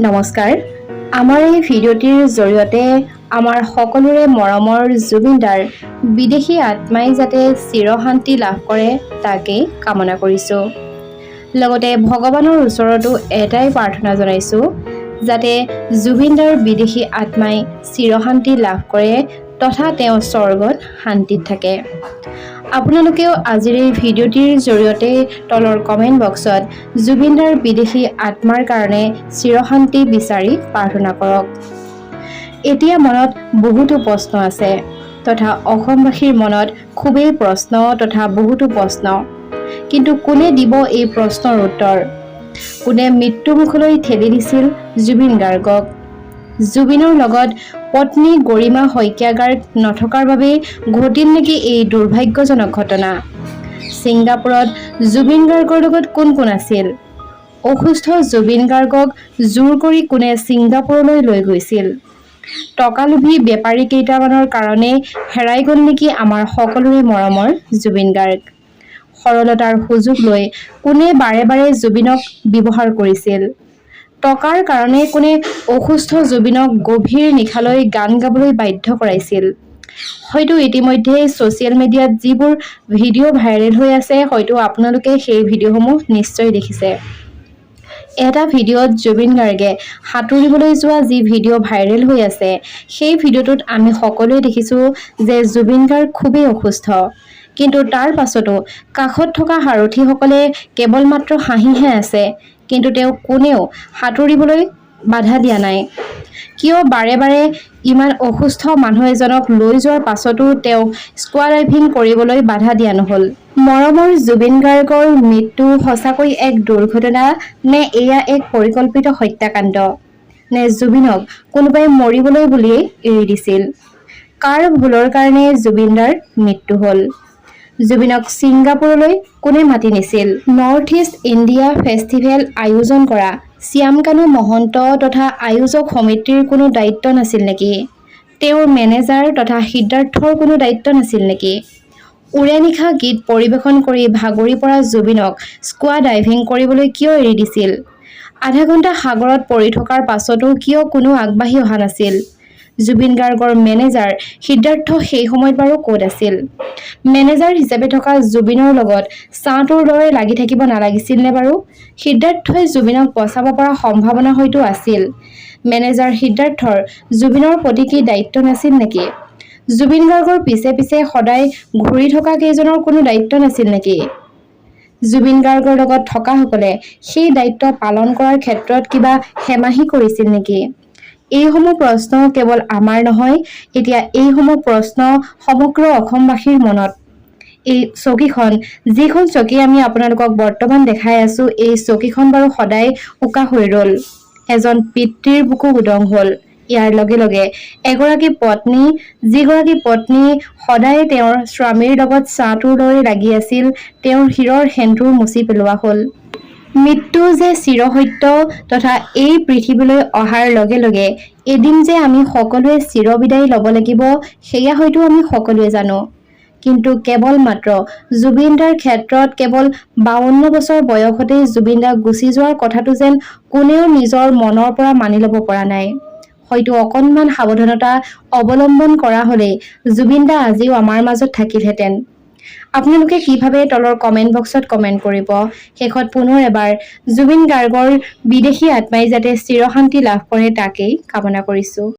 নমস্কাৰ। আমাৰ এই ভিডিঅ'টিৰ জৰিয়তে আমাৰ সকলোৰে মৰমৰ জুবিনদাৰ বিদেশী আত্মাই যাতে চিৰশান্তি লাভ কৰে তাকেই কামনা কৰিছোঁ। লগতে ভগৱানৰ ওচৰতো এটাই প্ৰাৰ্থনা জনাইছোঁ যাতে জুবিনদাৰ বিদেশী আত্মাই চিৰশান্তি লাভ কৰে তথা তেওঁ স্বৰ্গত শান্তিত থাকে। আপোনালোকেও আজিৰ এই ভিডিঅ'টিৰ জৰিয়তে তলৰ কমেণ্ট বক্সত জুবিনদাৰ বিদেশী আত্মাৰ কাৰণে চিৰশান্তি বিচাৰি প্ৰাৰ্থনা কৰক। এতিয়া মনত বহুতো প্ৰশ্ন আছে তথা অসমবাসীৰ মনত খুবেই প্ৰশ্ন তথা বহুতো প্ৰশ্ন, কিন্তু কোনে দিব এই প্ৰশ্নৰ উত্তৰ? কোনে মৃত্যুমুখলৈ ঠেলি দিছিল জুবিন গাৰ্গক? জুবিনৰ লগত পত্নী গৰিমা শইকীয়া গাৰ্গ নথকাৰ বাবেই ঘটিল নেকি এই দুৰ্ভাগ্যজনক ঘটনা? ছিংগাপুৰত জুবিন গাৰ্গৰ লগত কোন কোন আছিল? অসুস্থ জুবিন গাৰ্গক জোৰ কৰি কোনে ছিংগাপুৰলৈ লৈ গৈছিল? টকালোভী বেপাৰী কেইটামানৰ কাৰণে হেৰাই গ'ল নেকি আমাৰ সকলোৰে মৰমৰ জুবিন গাৰ্গ? সৰলতাৰ সুযোগ লৈ কোনে বাৰে বাৰে জুবিনক ব্যৱহাৰ কৰিছিল? টকাৰ কাৰণে কোনে অসুস্থ জুবিনক গভীৰ নিশালৈ গান গাবলৈ বাধ্য কৰাইছিল? হয়তো ইতিমধ্যে ছ'চিয়েল মিডিয়াত যিবোৰ ভিডিঅ' ভাইৰেল হৈ আছে হয়তো আপোনালোকে সেই ভিডিঅ'সমূহ নিশ্চয় দেখিছে। এটা ভিডিঅ'ত জুবিন গাৰ্গে সাঁতুৰিবলৈ যোৱা যি ভিডিঅ' ভাইৰেল হৈ আছে সেই ভিডিঅ'টোত আমি সকলোৱে দেখিছোঁ যে জুবিন গাৰ্গ খুবেই অসুস্থ, কিন্তু তাৰ পাছতো কাষত থকা সাৰথীসকলে কেৱল মাত্ৰ হাঁহিহে আছে, কিন্তু তেওঁ কোনেও সাঁতুৰিবলৈ বাধা দিয়া নাই। কিয় বাৰে বাৰে ইমান অসুস্থ মানুহ এজনক লৈ যোৱাৰ পাছতো তেওঁ স্কুবা ডাইভিং কৰিবলৈ বাধা দিয়া নহ'ল? মৰমৰ জুবিন গাৰ্গৰ মৃত্যু সঁচাকৈ এক দুৰ্ঘটনা নে এয়া এক পৰিকল্পিত হত্যাকাণ্ড? নে জুবিনক কোনোবাই মৰিবলৈ বুলিয়েই এৰি দিছিল? কাৰ ভুলৰ কাৰণে জুবিনদাৰ মৃত্যু হ'ল? জুবিনক ছিংগাপুৰলৈ কোনে মাতি নিছিল? নৰ্থ ইষ্ট ইণ্ডিয়া ফেষ্টিভেল আয়োজন কৰা শ্যামকানু মহন্ত তথা আয়োজক সমিতিৰ কোনো দায়িত্ব নাছিল নেকি? তেওঁৰ মেনেজাৰ তথা সিদ্ধাৰ্থৰ কোনো দায়িত্ব নাছিল নেকি? উৰে নিশা গীত পৰিৱেশন কৰি ভাগৰি পৰা জুবিনক স্কুবা ডাইভিং কৰিবলৈ কিয় এৰি দিছিল? আধা ঘণ্টা সাগৰত পৰি থকাৰ পাছতো কিয় কোনো আগবাঢ়ি অহা নাছিল? জুবিন গাৰ্গৰ মেনেজাৰ সিদ্ধাৰ্থ সেই সময়ত বাৰু ক'ত আছিল? মেনেজাৰ হিচাপে থকা জুবিনৰ লগত ছাঁটোৰ দৰে লাগি থাকিব নালাগিছিল নে বাৰু? সিদ্ধাৰ্থই জুবিনক বচাব পৰা সম্ভাৱনা হয়তো আছিল। মেনেজাৰ সিদ্ধাৰ্থৰ জুবিনৰ প্ৰতি কি দায়িত্ব নাছিল নেকি? জুবিন গাৰ্গৰ পিছে পিছে সদায় ঘূৰি থকা কেইজনৰ কোনো দায়িত্ব নাছিল নেকি? জুবিন গাৰ্গৰ লগত থকাসকলে সেই দায়িত্ব পালন কৰাৰ ক্ষেত্ৰত কিবা হেমাহি কৰিছিল নেকি? এইসমূহ প্ৰশ্ন কেৱল আমাৰ নহয়, এতিয়া এইসমূহ প্ৰশ্ন সমগ্ৰ অসমবাসীৰ মনত। এই চকীখন, যিখন চকী আমি আপোনালোকক বৰ্তমান দেখাই আছো, এই চকীখন বাৰু সদায় উকা হৈ ৰ'ল। এজন পিতৃৰ বুকু উদং হ'ল। ইয়াৰ লগে লগে এগৰাকী পত্নী, যিগৰাকী পত্নী সদায় তেওঁৰ স্বামীৰ লগত ছাঁটোৰ দৰে লাগি আছিল, তেওঁৰ শিৰৰ সেন্দুৰ মুচি পেলোৱা হ'ল। মৃত্যু যে চিৰসত্য তথা এই পৃথিৱীলৈ অহাৰ লগে লগে এদিন যে আমি সকলোৱে চিৰবিদায় ল'ব লাগিব সেয়া হয়তো আমি সকলোৱে জানো, কিন্তু কেৱল মাত্ৰ জুবিনদাৰ ক্ষেত্ৰত কেৱল 52 বছৰ বয়সতেই জুবিনদা গুচি যোৱাৰ কথাটো যেন কোনেও নিজৰ মনৰ পৰা মানি ল'ব পৰা নাই। হয়তো অকণমান সাৱধানতা অৱলম্বন কৰা হ'লেই জুবিনদা আজিও আমাৰ মাজত থাকিলহেঁতেন। আপোনালোকে কি ভাবে তলৰ কমেণ্ট বক্সত কমেণ্ট কৰিব। শেষত পুনৰ এবাৰ জুবিন গাৰ্গৰ বিদেশী আত্মাই যাতে চিৰশান্তি লাভ কৰে তাকেই কামনা কৰিছোঁ।